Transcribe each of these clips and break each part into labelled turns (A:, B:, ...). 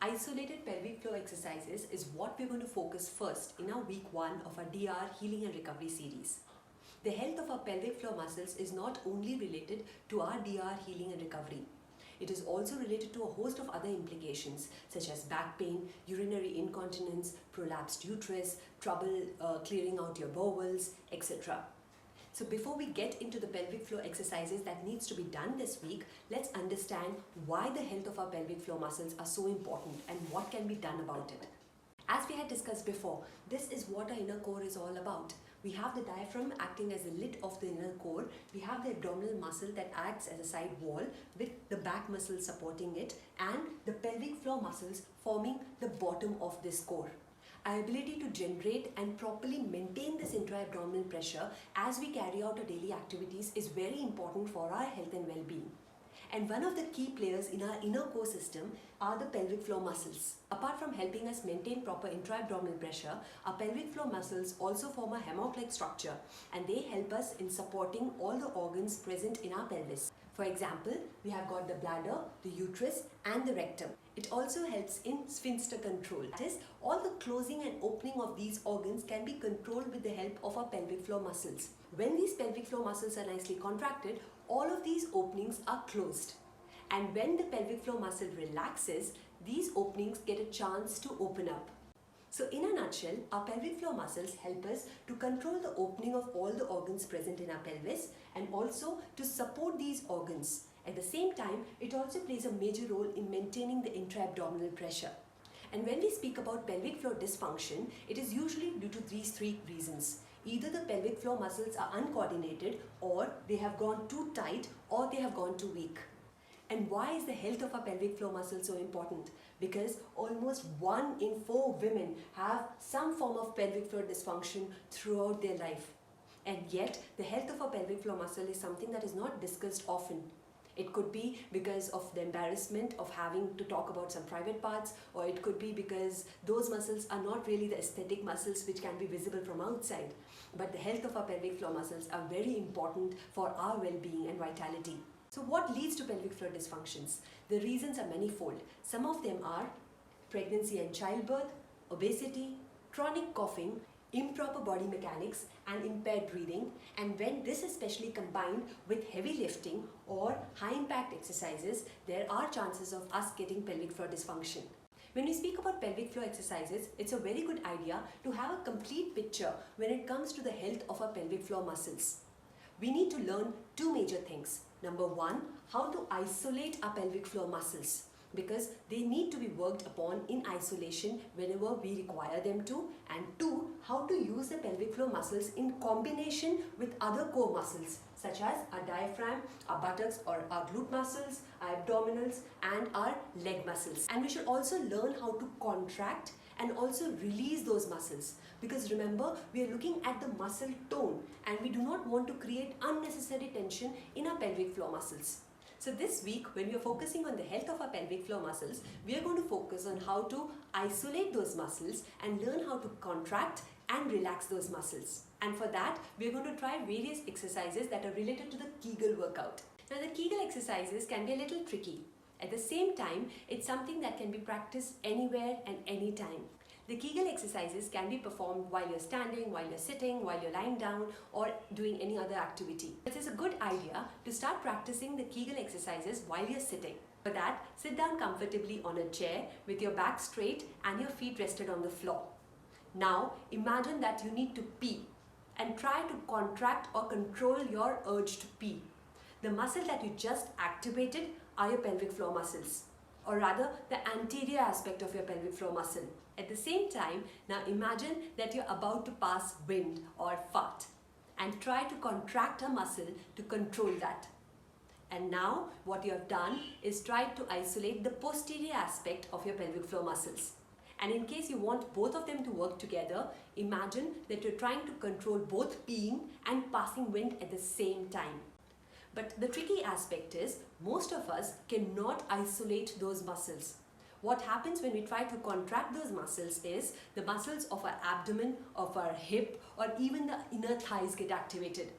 A: Isolated pelvic floor exercises is what we're going to focus first in our week 1 of our DR Healing and Recovery series. The health of our pelvic floor muscles is not only related to our DR healing and recovery. It is also related to a host of other implications such as back pain, urinary incontinence, prolapsed uterus, trouble clearing out your bowels, etc. So before we get into the pelvic floor exercises that needs to be done this week, let's understand why the health of our pelvic floor muscles are so important and what can be done about it. As we had discussed before, this is what our inner core is all about. We have the diaphragm acting as the lid of the inner core. We have the abdominal muscle that acts as a side wall with the back muscle supporting it and the pelvic floor muscles forming the bottom of this core. Our ability to generate and properly maintain this intra-abdominal pressure as we carry out our daily activities is very important for our health and well-being. And one of the key players in our inner core system are the pelvic floor muscles. Apart from helping us maintain proper intra-abdominal pressure, our pelvic floor muscles also form a hammock-like structure and they help us in supporting all the organs present in our pelvis. For example, we have got the bladder, the uterus and the rectum. It also helps in sphincter control. That is, all the closing and opening of these organs can be controlled with the help of our pelvic floor muscles. When these pelvic floor muscles are nicely contracted, all of these openings are closed. And when the pelvic floor muscle relaxes, these openings get a chance to open up. So in a nutshell, our pelvic floor muscles help us to control the opening of all the organs present in our pelvis and also to support these organs. At the same time, it also plays a major role in maintaining the intra-abdominal pressure. And when we speak about pelvic floor dysfunction, it is usually due to these three reasons. Either the pelvic floor muscles are uncoordinated, or they have gone too tight, or they have gone too weak. And why is the health of our pelvic floor muscles so important? Because almost 1 in 4 women have some form of pelvic floor dysfunction throughout their life. And yet, the health of our pelvic floor muscle is something that is not discussed often. It could be because of the embarrassment of having to talk about some private parts, or it could be because those muscles are not really the aesthetic muscles which can be visible from outside. But the health of our pelvic floor muscles are very important for our well-being and vitality. So what leads to pelvic floor dysfunctions? The reasons are manifold. Some of them are pregnancy and childbirth, obesity, chronic coughing, improper body mechanics and impaired breathing, and when this is especially combined with heavy lifting or high impact exercises, there are chances of us getting pelvic floor dysfunction. When we speak about pelvic floor exercises, it's a very good idea to have a complete picture when it comes to the health of our pelvic floor muscles. We need to learn 2 major things. Number 1, how to isolate our pelvic floor muscles, because they need to be worked upon in isolation whenever we require them to, and 2, how to use the pelvic floor muscles in combination with other core muscles such as our diaphragm, our buttocks or our glute muscles, our abdominals and our leg muscles. And we should also learn how to contract and also release those muscles, because remember, we are looking at the muscle tone and we do not want to create unnecessary tension in our pelvic floor muscles. So this week, when we are focusing on the health of our pelvic floor muscles, we are going to focus on how to isolate those muscles and learn how to contract and relax those muscles. And for that, we are going to try various exercises that are related to the Kegel workout. Now the Kegel exercises can be a little tricky. At the same time, it's something that can be practiced anywhere and anytime. The Kegel exercises can be performed while you're standing, while you're sitting, while you're lying down or doing any other activity. It is a good idea to start practicing the Kegel exercises while you're sitting. For that, sit down comfortably on a chair with your back straight and your feet rested on the floor. Now, imagine that you need to pee and try to contract or control your urge to pee. The muscle that you just activated are your pelvic floor muscles, or rather the anterior aspect of your pelvic floor muscle. At the same time, now imagine that you're about to pass wind or fart and try to contract a muscle to control that. And now what you have done is try to isolate the posterior aspect of your pelvic floor muscles. And in case you want both of them to work together, imagine that you're trying to control both peeing and passing wind at the same time. But the tricky aspect is, most of us cannot isolate those muscles. What happens when we try to contract those muscles is the muscles of our abdomen, of our hip, or even the inner thighs get activated.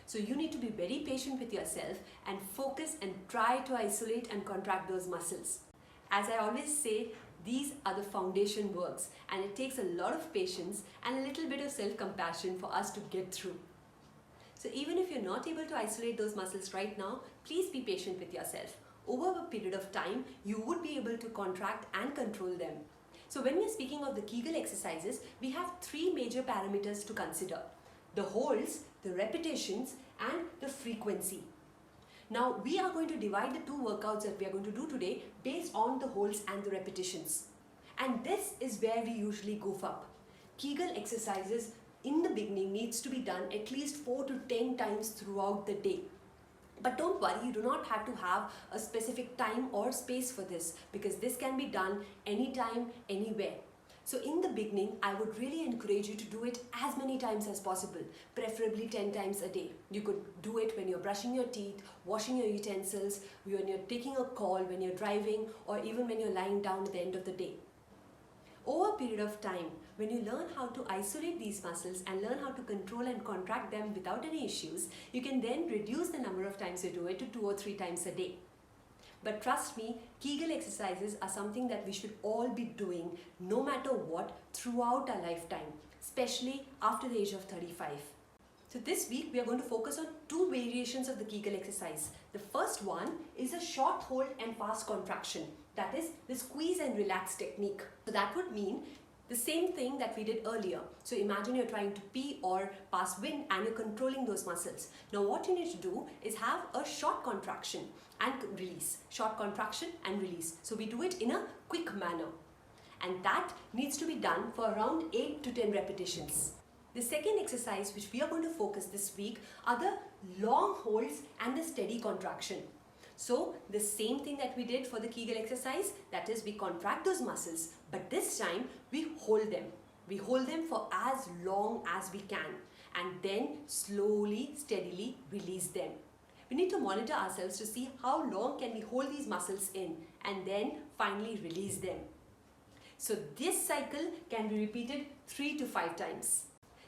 A: So you need to be very patient with yourself and focus and try to isolate and contract those muscles. As I always say, These are the foundation works, and it takes a lot of patience and a little bit of self-compassion for us to get through. So even if you're not able to isolate those muscles right now, please be patient with yourself. Over a period of time, you would be able to contract and control them. So when we're speaking of the Kegel exercises, we have three major parameters to consider: the holds, the repetitions, and the frequency. Now we are going to divide the two workouts that we are going to do today based on the holds and the repetitions. And this is where we usually goof up. Kegel exercises in the beginning needs to be done at least 4 to 10 times throughout the day. But don't worry, you do not have to have a specific time or space for this, because this can be done anytime, anywhere. So in the beginning, I would really encourage you to do it as many times as possible, preferably 10 times a day. You could do it when you're brushing your teeth, washing your utensils, when you're taking a call, when you're driving, or even when you're lying down at the end of the day. Over a period of time, when you learn how to isolate these muscles and learn how to control and contract them without any issues, you can then reduce the number of times you do it to 2 or 3 times a day. But trust me, Kegel exercises are something that we should all be doing no matter what throughout our lifetime, especially after the age of 35. So this week we are going to focus on 2 variations of the Kegel exercise. The first one is a short hold and fast contraction. That is the squeeze and relax technique. So that would mean the same thing that we did earlier. So imagine you're trying to pee or pass wind and you're controlling those muscles. Now what you need to do is have a short contraction and release. Short contraction and release. So we do it in a quick manner. And that needs to be done for around 8 to 10 repetitions. The second exercise which we are going to focus this week are the long holds and the steady contraction. So the same thing that we did for the Kegel exercise, that is we contract those muscles, but this time we hold them. We hold them for as long as we can and then slowly, steadily release them. We need to monitor ourselves to see how long can we hold these muscles in and then finally release them. So this cycle can be repeated 3 to 5 times.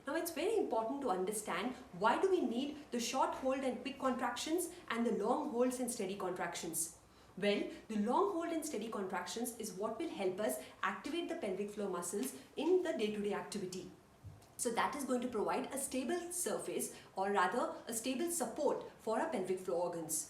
A: Now it's very important to understand why do we need the short hold and quick contractions and the long holds and steady contractions. Well, the long hold and steady contractions is what will help us activate the pelvic floor muscles in the day-to-day activity. So that is going to provide a stable surface, or rather a stable support for our pelvic floor organs.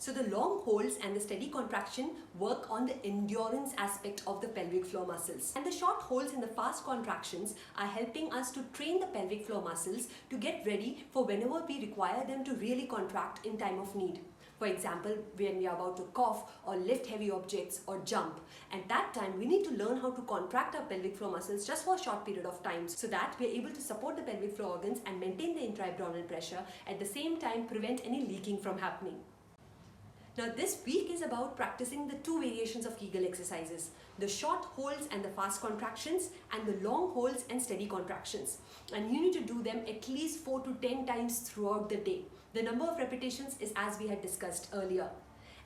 A: So the long holds and the steady contraction work on the endurance aspect of the pelvic floor muscles. And the short holds and the fast contractions are helping us to train the pelvic floor muscles to get ready for whenever we require them to really contract in time of need. For example, when we are about to cough or lift heavy objects or jump. At that time, we need to learn how to contract our pelvic floor muscles just for a short period of time so that we are able to support the pelvic floor organs and maintain the intra-abdominal pressure, at the same time prevent any leaking from happening. Now this week is about practicing the 2 variations of Kegel exercises, the short holds and the fast contractions and the long holds and steady contractions. And you need to do them at least 4 to 10 times throughout the day. The number of repetitions is as we had discussed earlier.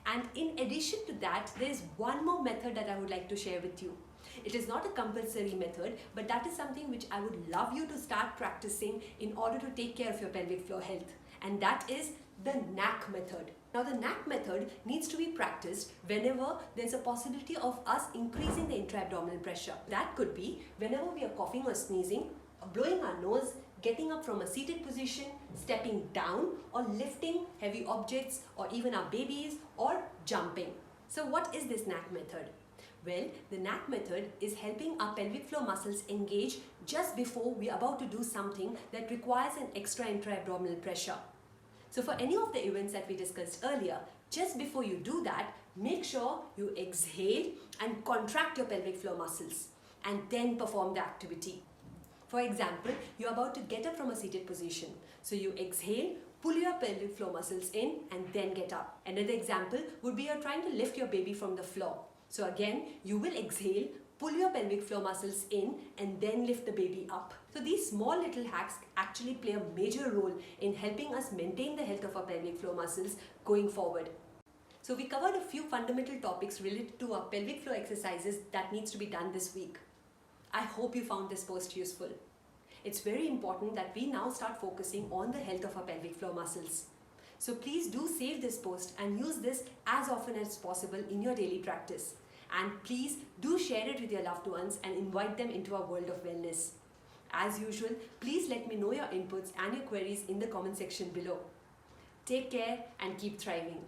A: And in addition to that, there is one more method that I would like to share with you. It is not a compulsory method, but that is something which I would love you to start practicing in order to take care of your pelvic floor health. And that is the knack method. Now the knack method needs to be practiced whenever there's a possibility of us increasing the intra-abdominal pressure. That could be whenever we are coughing or sneezing, blowing our nose, getting up from a seated position, stepping down, or lifting heavy objects, or even our babies, or jumping. So what is this knack method? Well, the knack method is helping our pelvic floor muscles engage just before we are about to do something that requires an extra intra-abdominal pressure. So for any of the events that we discussed earlier, just before you do that, make sure you exhale and contract your pelvic floor muscles and then perform the activity. For example, you're about to get up from a seated position. So you exhale, pull your pelvic floor muscles in and then get up. Another example would be you're trying to lift your baby from the floor. So again, you will exhale, pull your pelvic floor muscles in and then lift the baby up. So these small little hacks actually play a major role in helping us maintain the health of our pelvic floor muscles going forward. So we covered a few fundamental topics related to our pelvic floor exercises that needs to be done this week. I hope you found this post useful. It's very important that we now start focusing on the health of our pelvic floor muscles. So please do save this post and use this as often as possible in your daily practice. And please do share it with your loved ones and invite them into our world of wellness. As usual, please let me know your inputs and your queries in the comment section below. Take care and keep thriving.